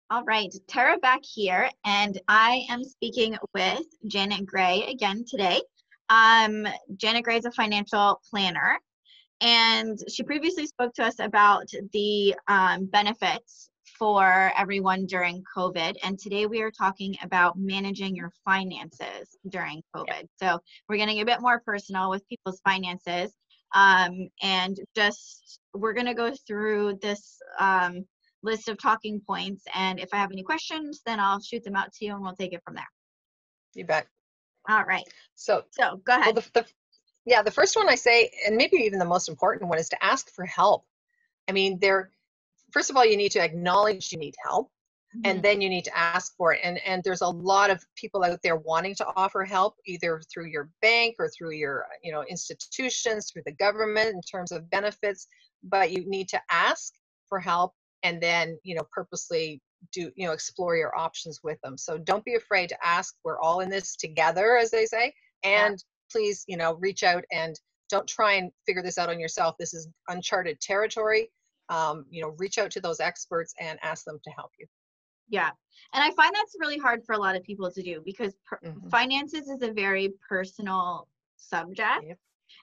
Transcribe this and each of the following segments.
All right, Tara back here, and I am speaking with Janey Gray again today. Janey Gray is a financial planner, and she previously spoke to us about the benefits for everyone during COVID. And today we are talking about managing your finances during COVID. So we're getting a bit more personal with people's finances. And just we're going to go through this list of talking points. And if I have any questions, then I'll shoot them out to you and we'll take it from there. You bet. All right. So go ahead. Well, the first one I say, and maybe even the most important one, is to ask for help. I mean, first of all, you need to acknowledge you need help, and then you need to ask for it. And there's a lot of people out there wanting to offer help, either through your bank or through your institutions, through the government in terms of benefits. But you need to ask for help, and then purposely explore your options with them. So don't be afraid to ask. We're all in this together, as they say. And please, reach out and don't try and figure this out on yourself. This is uncharted territory. Reach out to those experts and ask them to help you. Yeah. And I find that's really hard for a lot of people to do because finances is a very personal subject. Yep.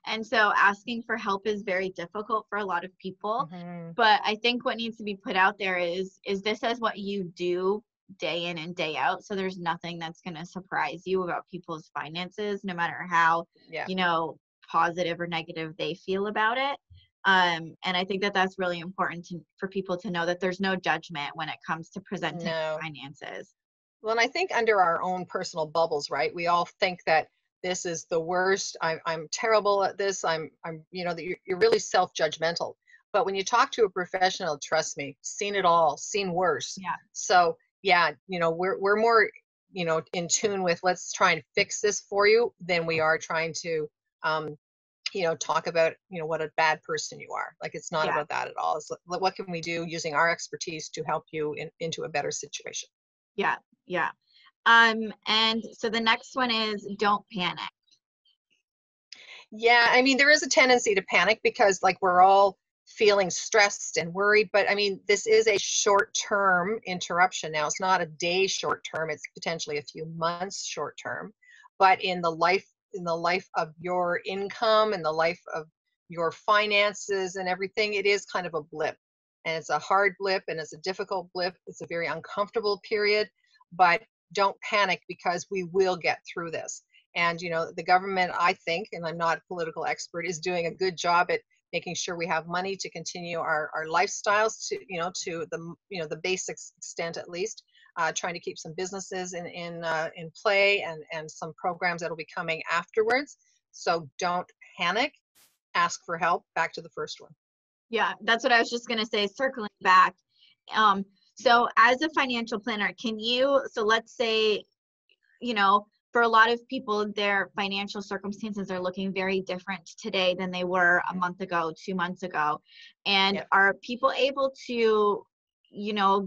And so asking for help is very difficult for a lot of people. But I think what needs to be put out there is this as what you do day in and day out. So there's nothing that's going to surprise you about people's finances, no matter how, positive or negative they feel about it. And I think that that's really important for people to know that there's no judgment when it comes to presenting finances. Well, and I think under our own personal bubbles, right? We all think that this is the worst. I'm terrible at this. I'm that you're really self-judgmental. But when you talk to a professional, trust me, seen it all, seen worse. Yeah. So we're more in tune with let's try and fix this for you than we are trying to talk about what a bad person you are. Like, it's not about that at all. It's what can we do using our expertise to help you into a better situation. Yeah. And so the next one is don't panic. Yeah, I mean, there is a tendency to panic because we're all feeling stressed and worried, but I mean, this is a short-term interruption. Now, it's not a day short-term, it's potentially a few months short-term, but in the life of your income and the life of your finances and everything, it is kind of a blip. And it's a hard blip and it's a difficult blip. It's a very uncomfortable period, but don't panic because we will get through this. And, the government, I think, and I'm not a political expert, is doing a good job at making sure we have money to continue our lifestyles to the basic extent at least, trying to keep some businesses in play and some programs that will be coming afterwards. So don't panic, ask for help. Back to the first one. Yeah, that's what I was just going to say, circling back. So as a financial planner, let's say, for a lot of people, their financial circumstances are looking very different today than they were a month ago, 2 months ago. And are people able to,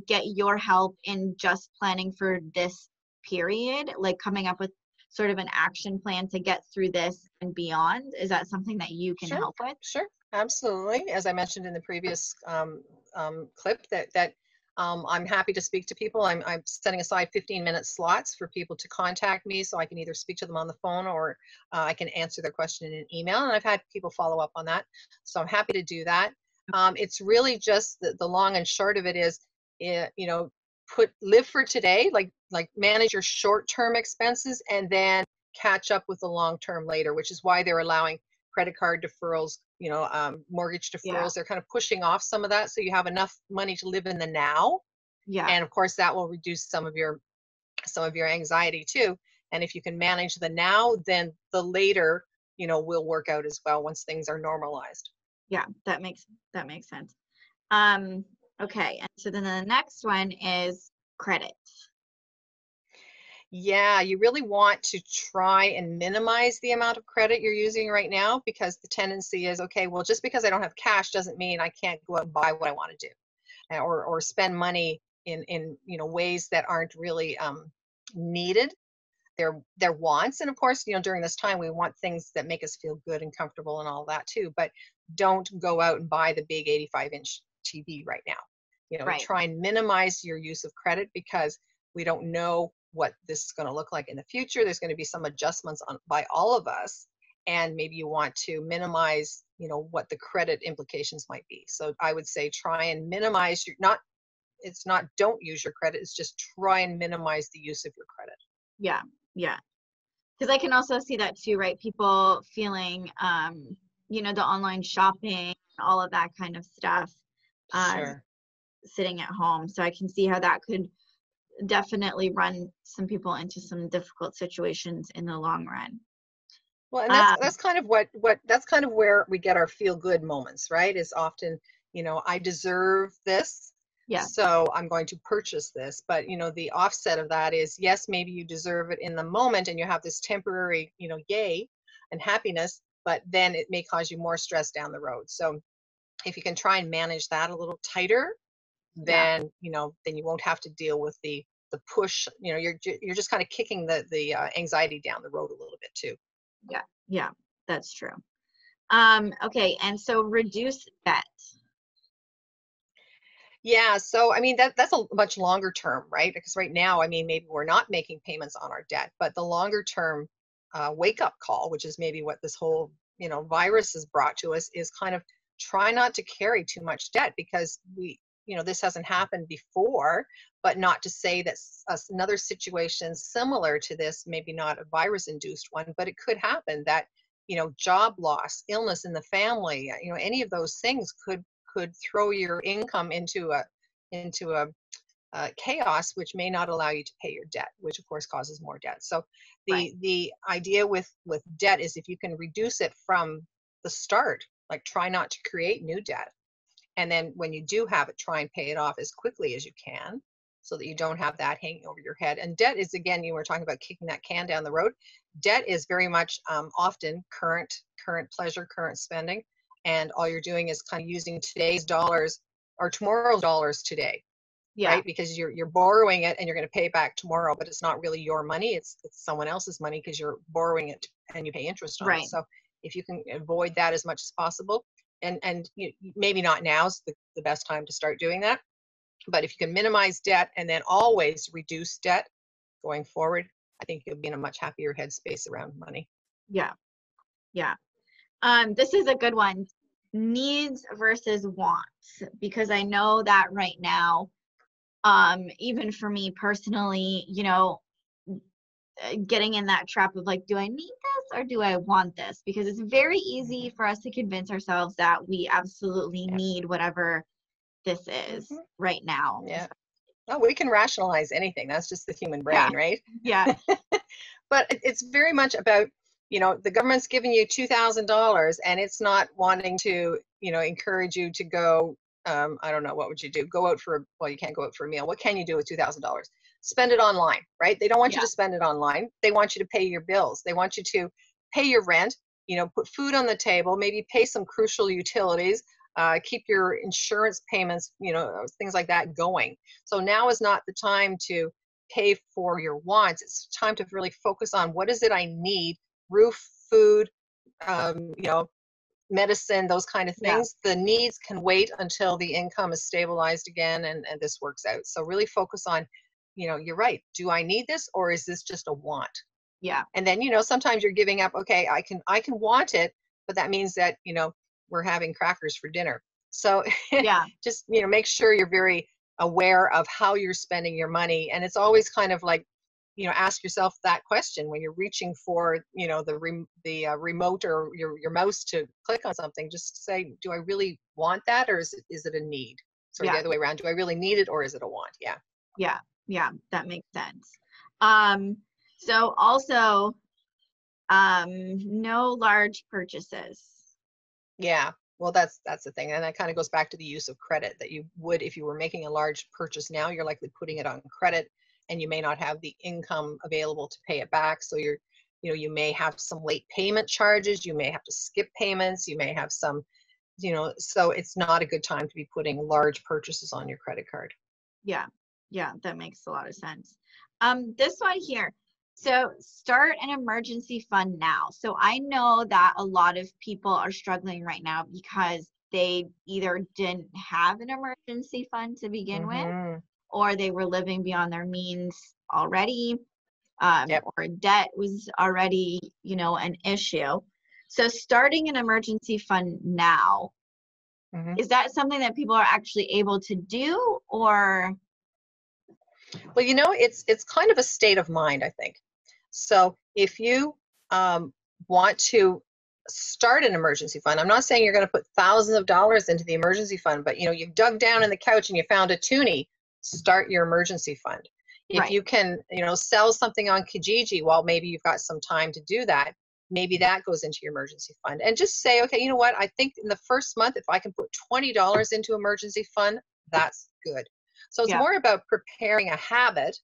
get your help in just planning for this period, like coming up with sort of an action plan to get through this and beyond? Is that something that you can help with? Sure, absolutely. As I mentioned in the previous clip, that I'm happy to speak to people. I'm setting aside 15-minute slots for people to contact me so I can either speak to them on the phone or I can answer their question in an email. And I've had people follow up on that. So I'm happy to do that. It's really just the long and short of it is, live for today, like manage your short-term expenses and then catch up with the long-term later, which is why they're allowing credit card deferrals, mortgage deferrals. They're kind of pushing off some of that so you have enough money to live in the now. And of course that will reduce some of your anxiety too. And if you can manage the now, then the later, will work out as well once things are normalized. Yeah, that makes sense. Okay, and so then the next one is credit. Yeah, you really want to try and minimize the amount of credit you're using right now, because the tendency is, okay, well, just because I don't have cash doesn't mean I can't go out and buy what I want to do, or spend money in ways that aren't really needed. They're wants, and of course, during this time we want things that make us feel good and comfortable and all that too. But don't go out and buy the big 85-inch TV right now. You know, Right. try and minimize your use of credit because we don't know what this is going to look like in the future. There's going to be some adjustments by all of us, and maybe you want to minimize, you know, what the credit implications might be. So I would say try and minimize your, not, it's not don't use your credit, it's just try and minimize the use of your credit. Yeah. Yeah. Because I can also see that too, right? People feeling, you know, the online shopping, all of that kind of stuff, Sure. sitting at home. So I can see how that could definitely run some people into some difficult situations in the long run. Well, and Um, that's kind of what that's kind of where we get our feel good moments, right? Is often, you know, I deserve this, yeah. so I'm going to purchase this. But, you know, the offset of that is, yes, maybe you deserve it in the moment and you have this temporary, you know, yay and happiness, but then it may cause you more stress down the road. So if you can try and manage that a little tighter, Yeah. then, you know, then you won't have to deal with the push. You know, you're just kind of kicking the anxiety down the road a little bit too. Yeah. Yeah. That's true. Okay. And so reduce debt. Yeah, so I mean that's a much longer term, right? Because right now, I mean, maybe we're not making payments on our debt, but the longer term wake up call, which is maybe what this whole, you know, virus has brought to us, is kind of try not to carry too much debt because we, you know, this hasn't happened before, but not to say that another situation similar to this, maybe not a virus induced one, but it could happen that, you know, job loss, illness in the family, you know, any of those things could throw your income into a chaos, which may not allow you to pay your debt, which of course causes more debt. So Right. the idea with debt is if you can reduce it from the start, like try not to create new debt, and then when you do have it, try and pay it off as quickly as you can so that you don't have that hanging over your head. And debt is, again, you were talking about kicking that can down the road. Debt is very much often current pleasure, current spending, and all you're doing is kind of using today's dollars or tomorrow's dollars today, Yeah. right? Because you're borrowing it and you're going to pay it back tomorrow, but it's not really your money. It's someone else's money because you're borrowing it and you pay interest on it. Right. So if you can avoid that as much as possible, and maybe not now is the best time to start doing that, but if you can minimize debt and then always reduce debt going forward, I think you'll be in a much happier headspace around money. Yeah. Yeah. This is a good one. Needs versus wants, because I know that right now, even for me personally, you know, getting in that trap of like, do I need this or do I want this? Because it's very easy for us to convince ourselves that we absolutely Yeah. need whatever this is Hmm. right now. Yeah. Oh, we can rationalize anything. That's just the human Yeah. brain, right? Yeah. But it's very much about, you know, the government's giving you $2,000 and it's not wanting to, you know, encourage you to go, I don't know, what would you do? Go out for, well, you can't go out for a meal. What can you do with $2,000? Spend it online, right? They don't want you Yeah. to spend it online. They want you to pay your bills. They want you to pay your rent, you know, put food on the table, maybe pay some crucial utilities, keep your insurance payments, you know, things like that going. So now is not the time to pay for your wants. It's time to really focus on what is it I need: roof, food, you know, medicine, those kind of Yeah. things. The needs can wait until the income is stabilized again and this works out. So really focus on, you know, you're right. Do I need this or is this just a want? Yeah. And then, you know, sometimes you're giving up, okay, I can want it, but that means that, you know, we're having crackers for dinner. So Yeah. just, you know, make sure you're very aware of how you're spending your money. And it's always kind of like, you know, ask yourself that question when you're reaching for, you know, the remote or your mouse to click on something. Just say, do I really want that, or is it a need? Sorry, the Yeah. other way around. Do I really need it, or is it a want? Yeah. Yeah. Yeah. That makes sense. Um, so also, no large purchases. Yeah. Well, that's the thing. And that kind of goes back to the use of credit that you would, if you were making a large purchase now, you're likely putting it on credit and you may not have the income available to pay it back. So you're, you know, you may have some late payment charges, you may have to skip payments, you may have some, you know, so it's not a good time to be putting large purchases on your credit card. Yeah. Yeah. That makes a lot of sense. This one here. So start an emergency fund now. So I know that a lot of people are struggling right now because they either didn't have an emergency fund to begin with, Mm-hmm. or they were living beyond their means already, Yep. or debt was already, an issue. So starting an emergency fund now, Mm-hmm. is that something that people are actually able to do, or? Well, it's kind of a state of mind, I think. So if you want to start an emergency fund, I'm not saying you're going to put thousands of dollars into the emergency fund, but you've dug down in the couch and you found a toonie, start your emergency fund. If Right. you can, sell something on Kijiji while maybe you've got some time to do that, maybe that goes into your emergency fund. And just say, okay, you know what? I think in the first month, if I can put $20 into emergency fund, that's good. So it's Yeah. more about preparing a habit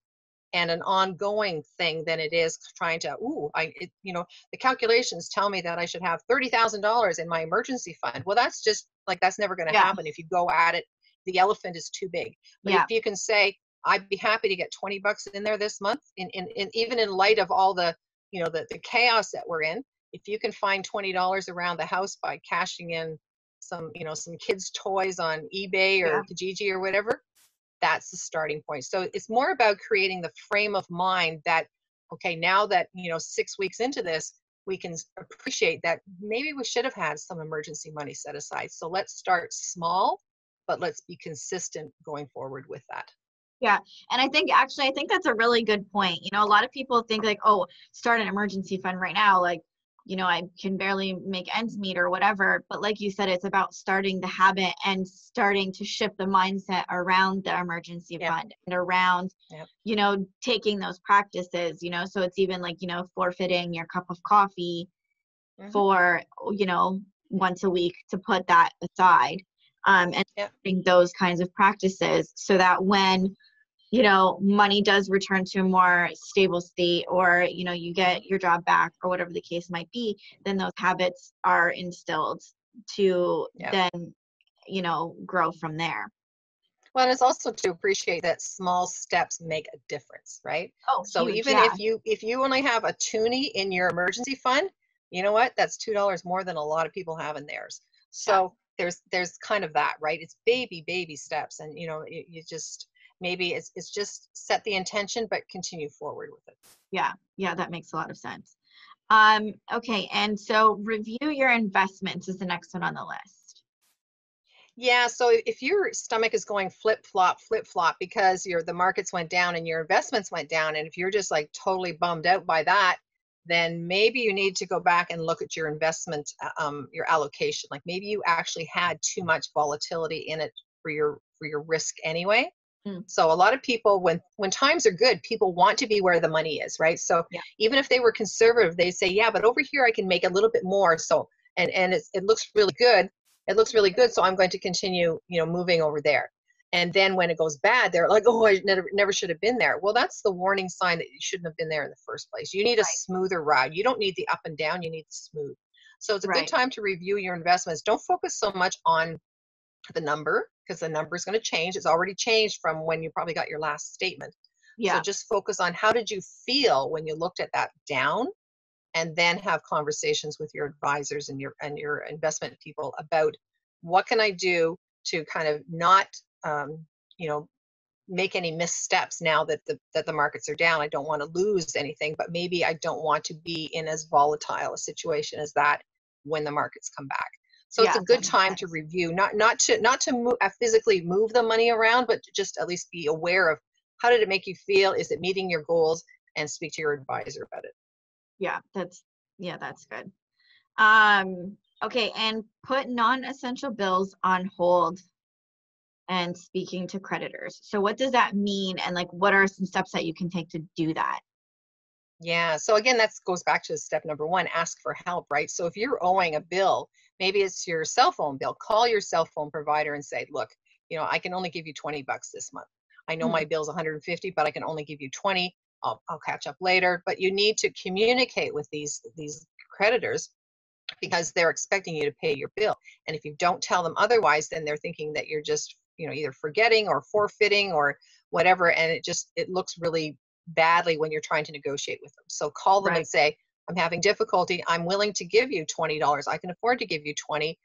and an ongoing thing than it is trying to, the calculations tell me that I should have $30,000 in my emergency fund. Well, that's just like, that's never going to Yeah. happen. If you go at it, the elephant is too big. But Yeah. if you can say, I'd be happy to get 20 bucks in there this month, in even in light of all the, the chaos that we're in, if you can find $20 around the house by cashing in some kids' toys on eBay Yeah. or Kijiji or whatever, that's the starting point. So it's more about creating the frame of mind that, okay, now that, 6 weeks into this, we can appreciate that maybe we should have had some emergency money set aside. So let's start small, but let's be consistent going forward with that. Yeah. And I think that's a really good point. A lot of people think like, oh, start an emergency fund right now. Like, I can barely make ends meet or whatever. But like you said, it's about starting the habit and starting to shift the mindset around the emergency Yep. fund and around, Yep. taking those practices, so it's even like, forfeiting your cup of coffee Mm-hmm. for, once a week to put that aside, and Yep. those kinds of practices so that when money does return to a more stable state, or, you get your job back or whatever the case might be, then those habits are instilled to Yep. then, grow from there. Well, it's also to appreciate that small steps make a difference, right? Oh, So huge. even Yeah. if you only have a toonie in your emergency fund, you know what? That's $2 more than a lot of people have in theirs. So there's kind of that, right? It's baby steps, and you just maybe it's just set the intention, but continue forward with it. Yeah, that makes a lot of sense. Okay, and so review your investments is the next one on the list. Yeah, so if your stomach is going flip flop because the markets went down and your investments went down, and if you're just like totally bummed out by that, then maybe you need to go back and look at your investment, your allocation. Like maybe you actually had too much volatility in it for your risk anyway. Mm. So a lot of people, when times are good, people want to be where the money is, right? So Yeah. even if they were conservative, they say, yeah, but over here I can make a little bit more. So and it looks really good. It looks really good, so I'm going to continue, moving over there. And then when it goes bad, they're like, oh, I never should have been there. Well, that's the warning sign that you shouldn't have been there in the first place. You need a smoother ride. You don't need the up and down, you need the smooth. So it's a good time to review your investments. Don't focus so much on the number, because the number is going to change. It's already changed from when you probably got your last statement. Yeah. So just focus on how did you feel when you looked at that down, and then have conversations with your advisors and your investment people about what can I do to kind of not make any missteps now that the markets are down. I don't want to lose anything, but maybe I don't want to be in as volatile a situation as that when the markets come back. So it's a good time to review, not to physically move the money around, but to just at least be aware of how did it make you feel? Is it meeting your goals? And speak to your advisor about it. Yeah, that's good. Okay, and put non-essential bills on hold and speaking to creditors. So what does that mean, and like what are some steps that you can take to do that? Yeah, so again, that goes back to step number one, ask for help, right? So if you're owing a bill, maybe it's your cell phone bill, call your cell phone provider and say, look, I can only give you 20 bucks this month. I know my bill's 150, but I can only give you 20. I'll catch up later. But you need to communicate with these creditors, because they're expecting you to pay your bill. And if you don't tell them otherwise, then they're thinking that you're just, either forgetting or forfeiting or whatever. And it looks really badly when you're trying to negotiate with them. So call them and say, I'm having difficulty. I'm willing to give you $20. I can afford to give you 20.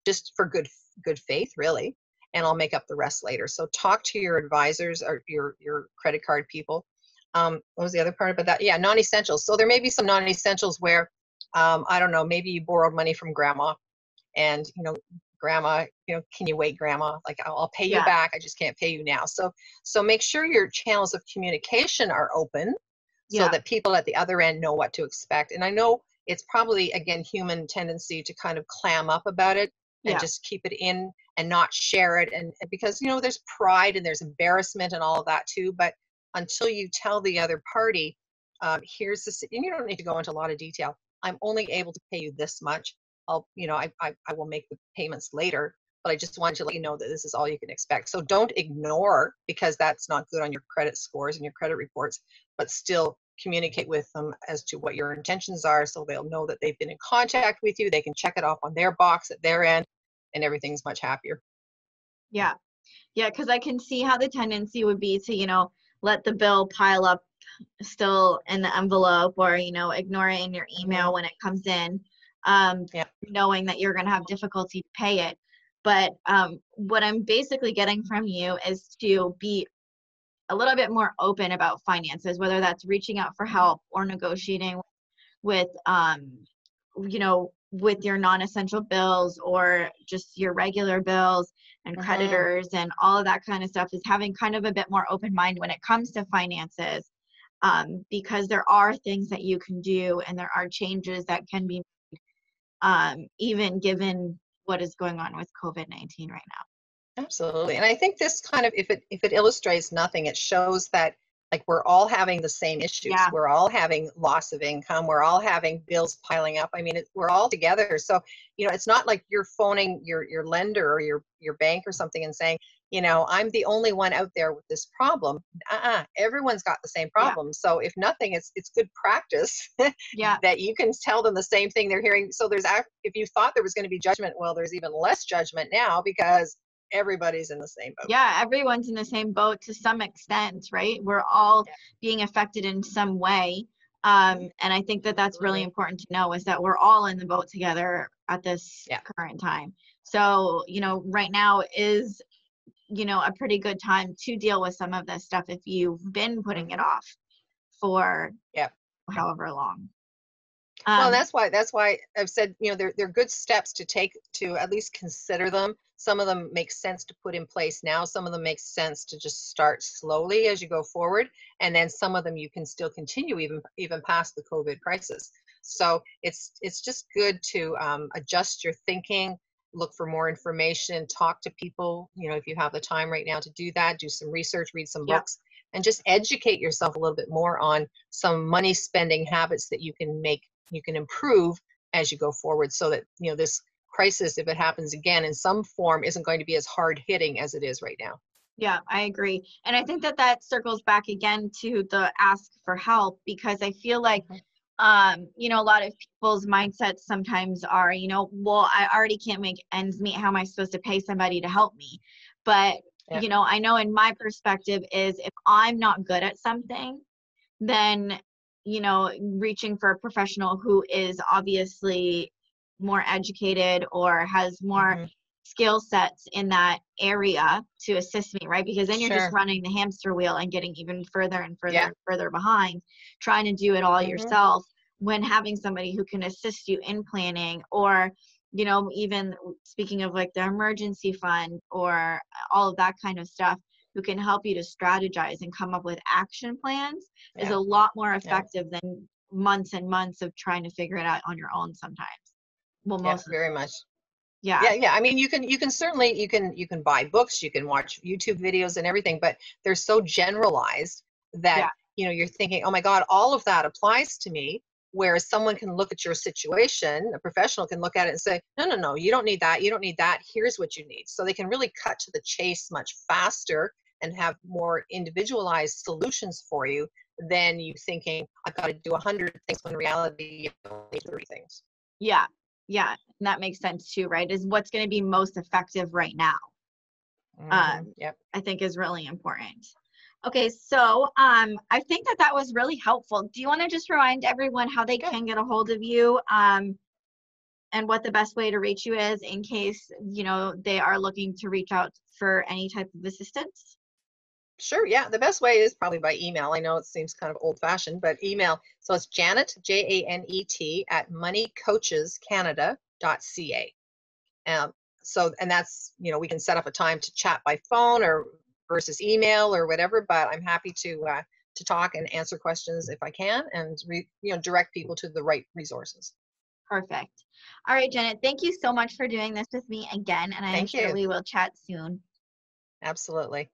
just for good faith, really, and I'll make up the rest later. So talk to your advisors or your credit card people. What was the other part about that? Yeah, non-essentials. So there may be some non-essentials where, I don't know, maybe you borrowed money from grandma, and grandma, can you wait, grandma? Like, I'll pay you Yeah. back. I just can't pay you now. So make sure your channels of communication are open so Yeah. that people at the other end know what to expect. And I know it's probably, again, human tendency to kind of clam up about it and Yeah. just keep it in and not share it. And because, there's pride and there's embarrassment and all of that too. But until you tell the other party, here's this, and you don't need to go into a lot of detail. I'm only able to pay you this much. I will make the payments later, but I just wanted to let you know that this is all you can expect. So don't ignore, because that's not good on your credit scores and your credit reports, but still communicate with them as to what your intentions are, so they'll know that they've been in contact with you. They can check it off on their box at their end, and everything's much happier. Yeah. Yeah. Because I can see how the tendency would be to, let the bill pile up still in the envelope, or, ignore it in your email when it comes in, knowing that you're going to have difficulty to pay it. But what I'm basically getting from you is to be a little bit more open about finances, whether that's reaching out for help or negotiating with, with your non-essential bills or just your regular bills and creditors and all of that kind of stuff, is having kind of a bit more open mind when it comes to finances, because there are things that you can do and there are changes that can be made, even given what is going on with COVID-19 right now. Absolutely. And I think this kind of, if it illustrates nothing, it shows that, like, we're all having the same issues. Yeah. We're all having loss of income. We're all having bills piling up. I mean, we're all together. So, it's not like you're phoning your lender or your bank or something and saying, I'm the only one out there with this problem. Everyone's got the same problem. So if nothing, it's good practice that you can tell them the same thing they're hearing. So if you thought there was going to be judgment, well, there's even less judgment now, because everybody's in the same boat. Yeah, everyone's in the same boat to some extent, right? We're all being affected in some way. And I think that that's really important to know, is that we're all in the boat together at this current time. So, right now is, a pretty good time to deal with some of this stuff if you've been putting it off for however long. Well, that's why I've said, they're good steps to take, to at least consider them. Some of them make sense to put in place now. Some of them make sense to just start slowly as you go forward. And then some of them you can still continue even past the COVID crisis. So it's just good to adjust your thinking, look for more information, talk to people, if you have the time right now to do that, do some research, read some books, and just educate yourself a little bit more on some money spending habits that you can improve as you go forward, so that this crisis, if it happens again in some form, isn't going to be as hard hitting as it is right now. Yeah, I agree. And I think that circles back again to the ask for help, because I feel like a lot of people's mindsets sometimes are, well, I already can't make ends meet. How am I supposed to pay somebody to help me? But I know in my perspective is, if I'm not good at something, then reaching for a professional who is obviously more educated or has more skill sets in that area to assist me, right? Because then you're just running the hamster wheel and getting even further and further and further behind, trying to do it all yourself, when having somebody who can assist you in planning, or even speaking of like the emergency fund or all of that kind of stuff, who can help you to strategize and come up with action plans, is a lot more effective than months and months of trying to figure it out on your own sometimes. Well, most very much. Yeah. I mean, you can certainly, you can buy books, you can watch YouTube videos and everything, but they're so generalized that you're thinking, oh my God, all of that applies to me. Whereas someone can look at your situation, a professional can look at it and say, no, you don't need that. You don't need that. Here's what you need. So they can really cut to the chase much faster and have more individualized solutions for you than you thinking, I've got to do 100 things, when in reality, you only 30 things. Yeah. And that makes sense too, right? Is what's going to be most effective right now. I think is really important. Okay, so I think that was really helpful. Do you want to just remind everyone how they can get a hold of you? and what the best way to reach you is in case, you know, they are looking to reach out for any type of assistance? Sure, yeah. The best way is probably by email. I know it seems kind of old-fashioned, but email. So it's Janet, Janet, at moneycoachescanada.ca. Um, and that's, we can set up a time to chat by phone or versus email or whatever, but I'm happy to talk and answer questions if I can and direct people to the right resources. Perfect. All right, Janet, thank you so much for doing this with me again, and I am Thank sure you. we will chat soon. Absolutely.